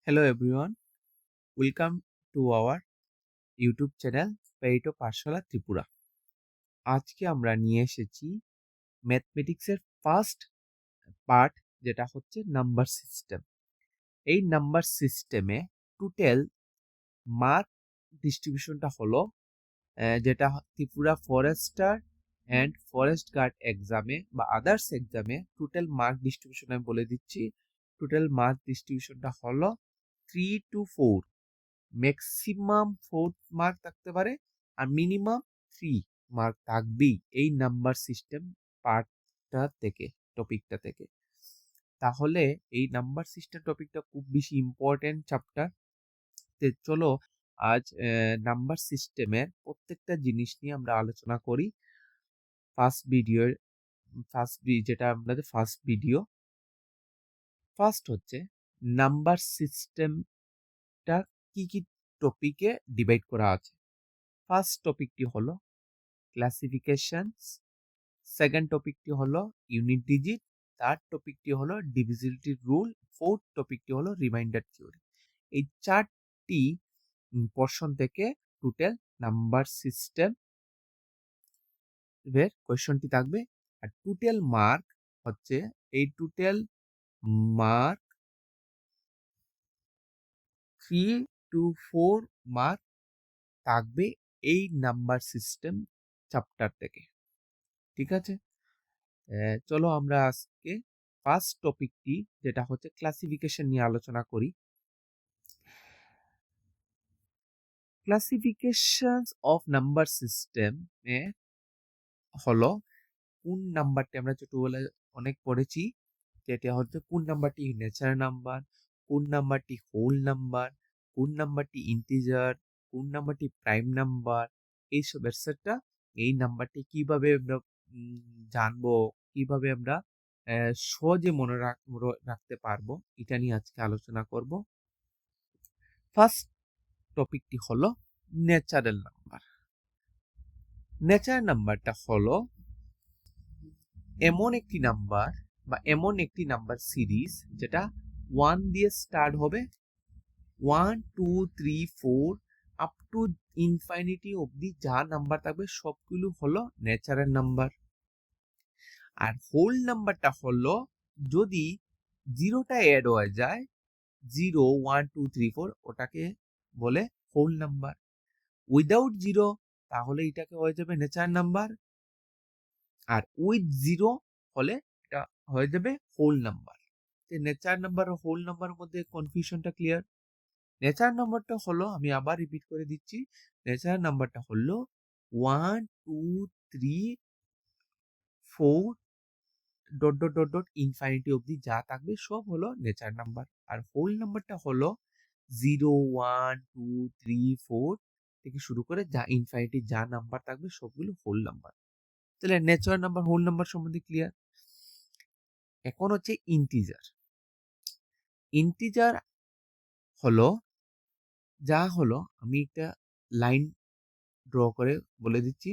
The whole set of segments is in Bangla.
Hello everyone, welcome to our YouTube channel পেইটো পাঠশালা ত্রিপুরা। আজকে আমরা নিয়ে এসেছি ম্যাথমেটিক্সের ফার্স্ট পার্ট, যেটা হচ্ছে নাম্বার সিস্টেম। এই নাম্বার সিস্টেমে টোটাল মার্ক ডিস্ট্রিবিউশনটা হলো যেটা Tripura forester and forest guard এক্সামে বা আদার্স এক্সামে টোটাল মার্ক ডিস্ট্রিবিউশন আমি বলে দিচ্ছি। টোটাল মার্ক ডিস্ট্রিবিউশনটা হলো 3 to 4, ম্যাক্সিমাম 4 মার্ক থাকতে পারে আর মিনিমাম 3 মার্ক থাকবেই এই নাম্বার সিস্টেম পার্টটা থেকে, টপিকটা থেকে। তাহলে এই নাম্বার সিস্টেম টপিকটা খুব বেশি ইম্পর্টেন্ট চ্যাপ্টার। চলো আজ নাম্বার সিস্টেমের প্রত্যেকটা জিনিস নিয়ে আমরা আলোচনা করি। যেটা আমাদের ফার্স্ট ভিডিও। ফার্স্ট হচ্ছে নাম্বার সিস্টেমটা কি কি টপিকে ডিভাইড করা আছে। ফার্স্ট টপিকটি হলো ক্লাসিফিকেশনস, সেকেন্ড টপিকটি হলো ইউনিট ডিজিট, থার্ড টপিকটি হলো ডিভিজিবিলিটি রুল, ফোর্থ টপিকটি হলো রিমাইন্ডার থিওরি। এই চারটি পোরশন থেকে টোটাল নাম্বার সিস্টেম এর কোয়েশ্চনটি থাকবে। আর টোটাল মার্ক হচ্ছে এই টোটাল মার্ক 3 to 4 মার্ক থাকবে এই নাম্বার সিস্টেম চ্যাপ্টার থেকে। ঠিক আছে, চলো আমরা আজকে ফার্স্ট টপিকটি যেটা হচ্ছে ক্লাসিফিকেশন নিয়ে আলোচনা করি। ক্লাসিফিকেশন অফ নাম্বার সিস্টেম হলো কোন নাম্বারটি আমরা ছোটবেলায় অনেক পড়েছি, যেটা হচ্ছে কোন নাম্বারটি ন্যাচারাল নাম্বার, কোন নাম্বারটি হোল নাম্বার, কোন নাম্বারটি ইন্টিজার, কোন নাম্বারটি প্রাইম নাম্বার, এইসব এটসেট্রা। এই নাম্বারটি কিভাবে আমরা জানবো, কিভাবে আমরা সহজে মনে রাখতে পারবো, এটা নিয়ে আজকে আলোচনা করব। ফার্স্ট টপিকটি হলো ন্যাচারাল নাম্বার। ন্যাচারাল নাম্বারটা হলো এমন একটি নাম্বার বা এমন একটি নাম্বার সিরিজ যেটা 1 দিয়ে স্টার্ট হবে, 1 2 3 4 আপ টু ইনফিনিটি অবধি যা নাম্বার থাকবে সবগুলো হলো ন্যাচারাল নাম্বার। আর হোল নাম্বারটা হলো যদি জিরোটা অ্যাড হয়ে যায়, 0 1 2 3 4, ওটাকে বলে হোল নাম্বার। উইদাউট জিরো তাহলে এটাকে হয়ে যাবে ন্যাচারাল নাম্বার, আর উইথ জিরো হলে এটা হয়ে যাবে হোল নাম্বার। ন্যাচারাল নাম্বার ও হোল নাম্বারের মধ্যে কনফিউশনটা ক্লিয়ার। ন্যাচারাল নাম্বারটা হলো, আমি আবার রিপিট করে দিচ্ছি, ন্যাচারাল নাম্বারটা হলো 1 2 3 4 dot dot dot dot infinity অবধি যা থাকবে সব হলো ন্যাচারাল নাম্বার। আর হোল নাম্বারটা হলো 0 1 2 3 4 থেকে শুরু করে যা ইনফিনিটি যা নাম্বার থাকবে সবগুলো হোল নাম্বার। তাহলে ন্যাচারাল নাম্বার হোল নাম্বার সম্বন্ধে ক্লিয়ার। এখন হচ্ছে ইন্টিজার। ইন্টিজার হলো যা হলো, আমি একটা লাইন ড্র করে বলে দিচ্ছি।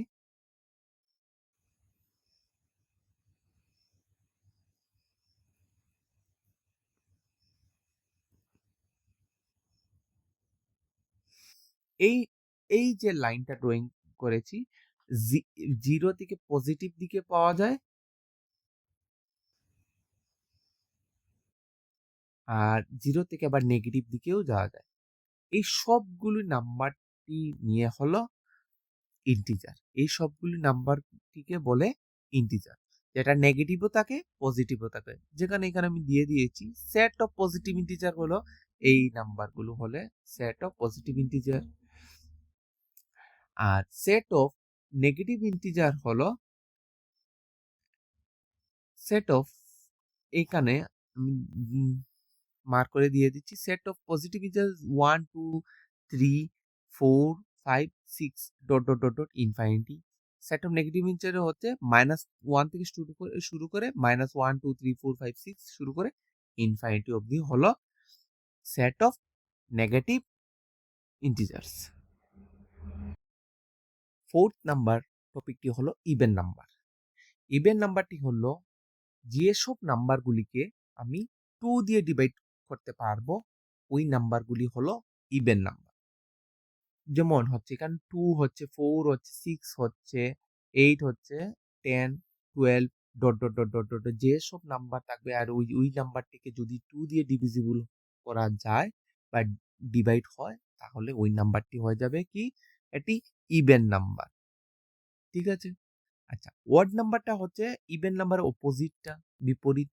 এই এই যে লাইনটা ড্রয়িং করেছি, জিরো থেকে পজিটিভ দিকে পাওয়া যায়, আর জিরো থেকে আবার নেগেটিভ দিকেও যাওয়া যায়। এই সবগুলো নাম্বারটি নিয়ে হলো ইন্টিজার। এই সবগুলি নাম্বারটিকে বলে ইন্টিজার, যেটা নেগেটিভও থাকে পজিটিভও থাকে। যেখানে এখানে আমি দিয়ে দিয়েছি সেট অফ পজিটিভ ইন্টিজার হলো এই নাম্বারগুলো হলে সেট অফ পজিটিভ ইন্টিজার, আর সেট অফ নেগেটিভ ইন্টিজার হলো সেট অফ, এখানে আমি মার্ক করে দিয়ে দিচ্ছি, set of positive integer 1 2 3 4 5 6 dot dot dot dot infinity. Set of negative integer হচ্ছে -1 থেকে শুরু করে -1 2 3 4 5 6 শুরু করে ইনফিনিটি অবধি হলো set of negative integers. Fourth number টপিকটি হলো ইভেন নাম্বার। ইভেন নাম্বারটি হলো যেসব নাম্বারগুলিকে আমি 2 দিয়ে ডিভাইড করতে পারবো ওই নাম্বারগুলি হলো ইভেন নাম্বার। যেমন হচ্ছে এখানে 2 হচ্ছে, 4 হচ্ছে, 6 হচ্ছে, 8 হচ্ছে, 10, 12 dot dot dot dot dot যেসব নাম্বার থাকবে আর ওই নাম্বারটিকে যদি 2 দিয়ে ডিভিজিবল করা যায় বা ডিভাইড হয় তাহলে ওই নাম্বারটি হয়ে যাবে কি এটি ইভেন নাম্বার। ঠিক আছে। আচ্ছা, ওয়ার্ড নাম্বারটা হচ্ছে ইভেন নাম্বারের অপোজিটটা, বিপরীত।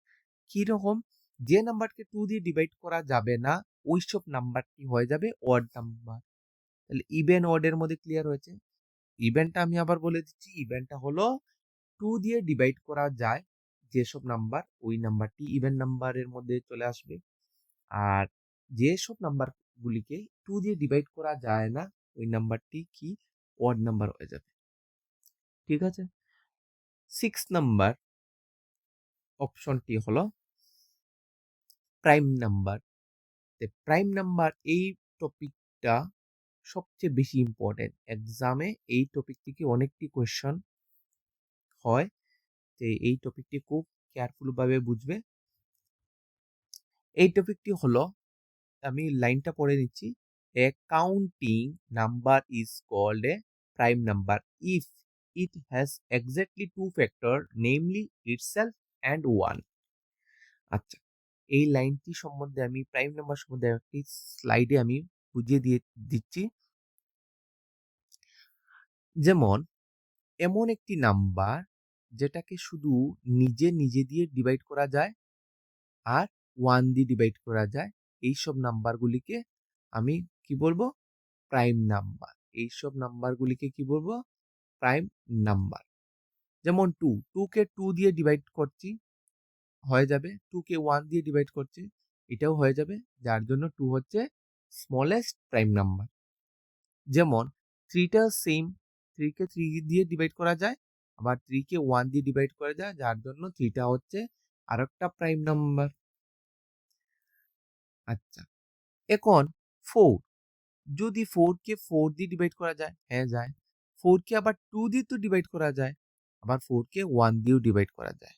কি রকম? যে নাম্বারকে 2 দিয়ে ডিভাইড করা যাবে না ওইসব নাম্বারটি হয়ে যাবে ওয়ার্ড নাম্বার। তাহলে ইভেন ওয়ার্ডের মধ্যে ক্লিয়ার হয়েছে। ইভেনটা আমি আবার বলে দিচ্ছি, ইভেনটা হলো 2 দিয়ে ডিভাইড করা যায় যেসব নাম্বার ওই নাম্বারটি ইভেন নাম্বারের মধ্যে চলে আসবে। আর যেসব নাম্বারগুলিকে 2 দিয়ে ডিভাইড করা যায় না ওই নাম্বারটি কি ওয়ার্ড নাম্বার হয়ে যাবে। ঠিক আছে। 6 নাম্বার অপশনটি হলো প্রাইম নাম্বার। প্রাইম নাম্বার এই টপিকটা সবচেয়ে বেশি ইম্পর্টেন্ট। এক্সামে এই টপিক থেকে অনেকটি কোয়েশ্চন হয়, তো এই টপিকটি খুব কেয়ারফুলভাবে বুঝবে। এই টপিকটি হলো, আমি লাইনটা পড়ে নিচ্ছি, a counting number is called a prime number if it has exactly 2 factor namely itself and 1। আচ্ছা, এই লাইনটি সম্বন্ধে আমি প্রাইম নাম্বার সম্বন্ধে একটি স্লাইডে আমি বুঝিয়ে দিচ্ছি। যেমন এমন একটি নাম্বার যেটাকে শুধু নিজে নিজে দিয়ে ডিভাইড করা যায় আর 1 দিয়ে ডিভাইড করা যায়, এইসব নাম্বারগুলিকে আমি কি বলবো? Prime number. এইসব নাম্বারগুলিকে কি বলবো? Prime number. যেমন 2 কে 2 দিয়ে ডিভাইড করছি, হয়ে যাবে। 2 কে 1 দিয়ে ডিভাইড করছি, এটাও হয়ে যাবে, যার জন্য 2 হচ্ছে স্মলেস্ট প্রাইম নাম্বার। যেমন 3টা সেম, 3 কে 3 দিয়ে ডিভাইড করা যায়, আবার 3 কে 1 দিয়ে ডিভাইড করা যায়, যার জন্য 3টা হচ্ছে আরেকটা প্রাইম নাম্বার। আচ্ছা, এখন 4, যদি 4 কে 4 দিয়ে ডিভাইড করা যায়, হ্যাঁ যায়। 4 কে আবার 2 দিয়ে তো ডিভাইড করা যায়, আবার 4 কে 1 দিয়েও ডিভাইড করা যায়।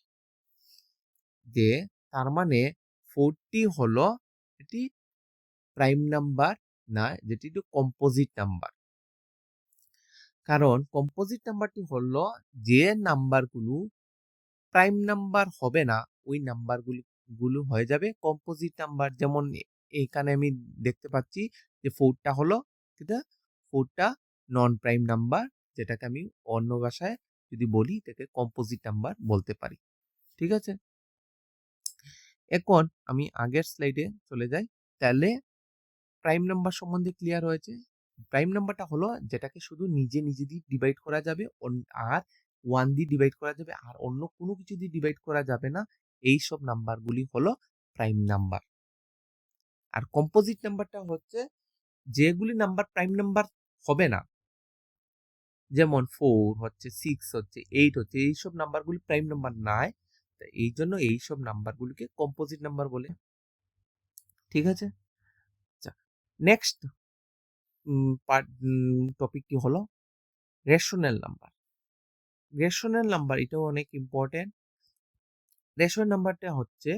যে তার মানে 4টি হলো এটি প্রাইম নাম্বার না, যেটি একটু কম্পোজিট নাম্বার। কারণ কম্পোজিট নাম্বারটি হলো যে নাম্বারগুলো প্রাইম নাম্বার হবে না ওই নাম্বারগুলো হয়ে যাবে কম্পোজিট নাম্বার। যেমন এখানে আমি দেখতে পাচ্ছি যে 4টা হলো, এটা 4টা নন প্রাইম নাম্বার, যেটাকে আমি অন্য ভাষায় যদি বলি এটাকে কম্পোজিট নাম্বার বলতে পারি। ঠিক আছে। এখন আমি আগের স্লাইডে চলে যাই। তাহলে প্রাইম নাম্বার সম্বন্ধে ক্লিয়ার হয়েছে। প্রাইম নাম্বারটা হলো যেটাকে শুধু নিজে নিজে দিয়ে ডিভাইড করা যাবে আর 1 দিয়ে ডিভাইড করা যাবে আর অন্য কোনো কিছু দিয়ে ডিভাইড করা যাবে না, এই সব নাম্বারগুলি হলো প্রাইম নাম্বার। আর কম্পোজিট নাম্বারটা হচ্ছে যেগুলি নাম্বার প্রাইম নাম্বার হবে না, যেমন 4 হচ্ছে, 6 হচ্ছে, 8 হচ্ছে, এইসব নাম্বারগুলি প্রাইম নাম্বার নয়, এই জন্য এইসব নাম্বারগুলিকে কম্পোজিট নাম্বার বলে। ঠিক আছে। আচ্ছা, নেক্সট টপিকটি হলো রেশনাল নাম্বার। রেশনাল নাম্বার এটাও অনেক ইম্পর্টেন্ট। রেশনাল নাম্বারটা হচ্ছে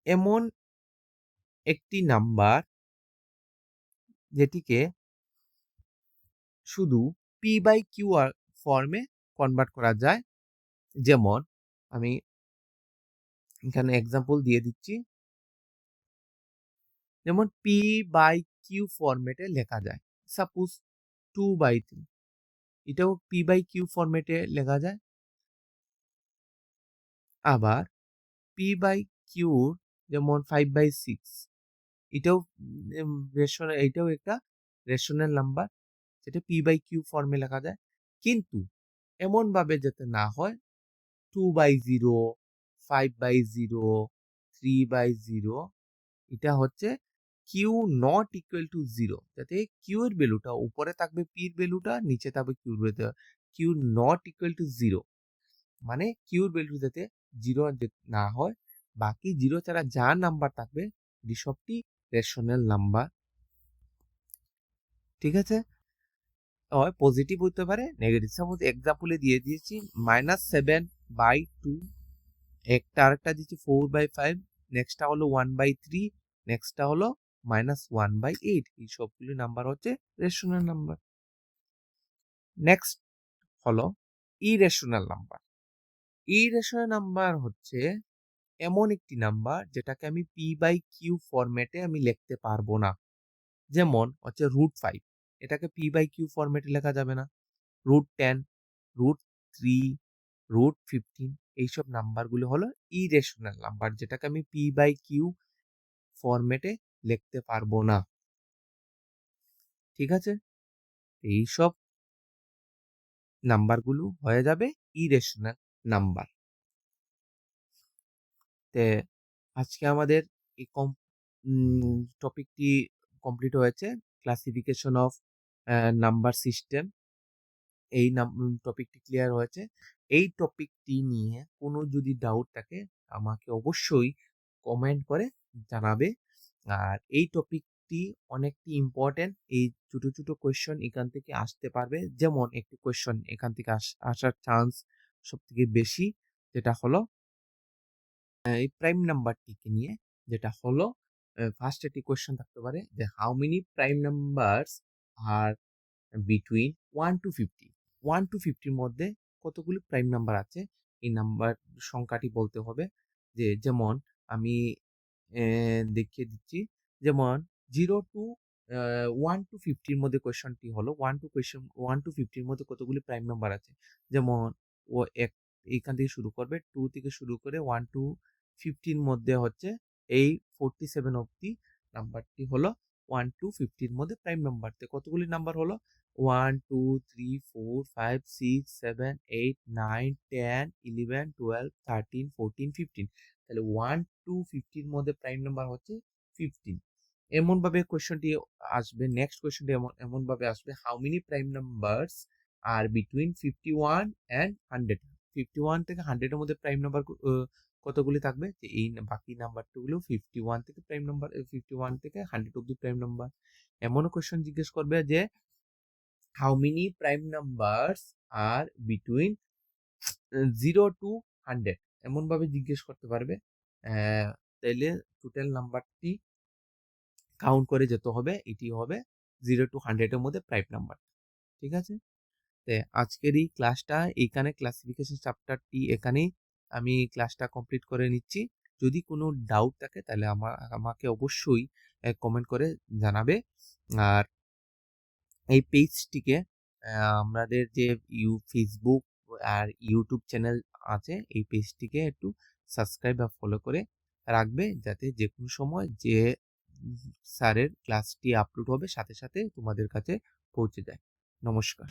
এমন একটি নাম্বার যেটিকে শুধু পি বাই কিউ ফর্মে কনভার্ট করা যায়। যেমন আমি এখানে এক্সাম্পল দিয়ে দিচ্ছি, যেমন পি বাই কিউ ফরম্যাটে লেখা যায়। সাপোজ 2/3, এটাও পি বাই কিউ ফরম্যাটে লেখা যায়। আবার পি বাই কিউ যেমন 5/6, এটাও এটাও একটা রেশনাল নাম্বার, যেটা পি বাই কিউ ফর্মে লেখা যায়। কিন্তু এমন ভাবে যাতে না হয় 2/0, 5/0, 3/0, এটা হচ্ছে কিউ নট ইকুয়াল টু 0, যাতে কিউ এর ভ্যালুটা উপরে থাকবে, পির ভ্যালুটা নিচে থাকবে কিউর ভ্যালুটা। কিউ নট ইকুয়াল টু 0 মানে কিউর ভ্যালু যাতে 0 না হয়, বাকি 0 ছাড়া যা নাম্বার থাকবে এটি সবটি রেশনাল নাম্বার। ঠিক আছে। হয় পজিটিভ হতে পারে, নেগেটিভ। সাপোজ এক্সাম্পলে দিয়ে দিয়েছি -7/2, একটা আরেকটা দিচ্ছি 4/5, নেক্সটটা হলো 1/3, নেক্সটটা হলো -1/8। এই সবগুলি নাম্বার হচ্ছে রেশনাল নাম্বার। নেক্সট হলো ইরেশনাল নাম্বার। ইরেশনাল নাম্বার হচ্ছে এমন একটি নাম্বার যেটাকে আমি p/q ফরম্যাটে আমি লিখতে পারবো না। যেমন হচ্ছে √5, এটাকে p/q ফরম্যাটে লেখা যাবে না। √10, √3, √15 এইসব নাম্বারগুলো হলো ইরেশনাল নাম্বার, যেটাকে আমি p/q ফরম্যাটে লিখতে পারবো না। ঠিক আছে, এইসব নাম্বারগুলো হয়ে যাবে ইরেশনাল নাম্বার। তে আজকে আমাদের এই টপিকটি কমপ্লিট হয়েছে, ক্লাসিফিকেশন অফ নাম্বার সিস্টেম। এই টপিকটি ক্লিয়ার হয়েছে। এই টপিকটি নিয়ে কোনো যদি ডাউট থাকে আমাকে অবশ্যই কমেন্ট করে জানাবে। আর এই টপিকটি অনেকটি ইম্পর্টেন্ট। এই ছোট ছোট কোয়েশ্চন এখান থেকে আসতে পারবে। যেমন একটি কোয়েশ্চন এখান থেকে আসার চান্স সব থেকে বেশি, যেটা হলো এই প্রাইম নাম্বারটিকে নিয়ে, যেটা হলো ফার্স্ট একটি কোয়েশ্চন থাকতে পারে যে how many prime numbers are between 1 to 50। 1 to 50 মধ্যে কতগুলি প্রাইম নাম্বার আছে, এই নাম্বার সংখ্যাটি বলতে হবে। যেমন আমি দেখিয়ে দিচ্ছি। যেমন 0 to 1 to 50 এর মধ্যে কোয়েশ্চনটি হলো 1 to 50 এর মধ্যে কতগুলি প্রাইম নাম্বার আছে। যেমন ও এইখান থেকে শুরু করবে, 2 থেকে শুরু করে 1 to 50 এর মধ্যে হচ্ছে এই 47 অবধি নাম্বারটি হলো 1 to 50 এর মধ্যে প্রাইম নাম্বার। কতগুলি নাম্বার হলো 1 2 3 4 5 6 7 8 9 10 11 12 13 14 15। তাহলে 1 to 50 এর মধ্যে প্রাইম নাম্বার হচ্ছে 15। এমন ভাবে কোশ্চেনটি আসবে, নেক্সট কোশ্চেনটি এমন ভাবে আসবে, how many prime numbers are between 51 and 100। 51 থেকে 100 এর মধ্যে প্রাইম নাম্বার কতগুলি থাকবে, যে এই বাকি নাম্বারগুলো 51 থেকে প্রাইম নাম্বার, 51 থেকে 100 অবধি প্রাইম নাম্বার। এমনও কোশ্চেন জিজ্ঞেস করবে যে how many prime numbers are between 0 to 100, এমন ভাবে জিজ্ঞেস করতে পারবে। তাইলে টোটাল নাম্বারটি কাউন্ট করে যেতে হবে, এটি হবে 0 to 100 এর মধ্যে প্রাইম নাম্বার। ঠিক আছে, তো আজকের এই ক্লাসটা এইখানে, ক্লাসিফিকেশন চ্যাপ্টারটি এখানেই আমি ক্লাসটা কমপ্লিট করে নিচ্ছি। যদি কোনো ডাউট থাকে তাহলে আমাকে অবশ্যই কমেন্ট করে জানাবে। আর এই পেজটিকে আমাদের যে ফেসবুক আর ইউটিউব চ্যানেল আছে, এই পেজটিকে একটু সাবস্ক্রাইব বা ফলো করে রাখবে, যাতে যে কোনো সময় যে স্যারের ক্লাসটি আপলোড হবে সাথে সাথে তোমাদের কাছে পৌঁছে যায়। নমস্কার।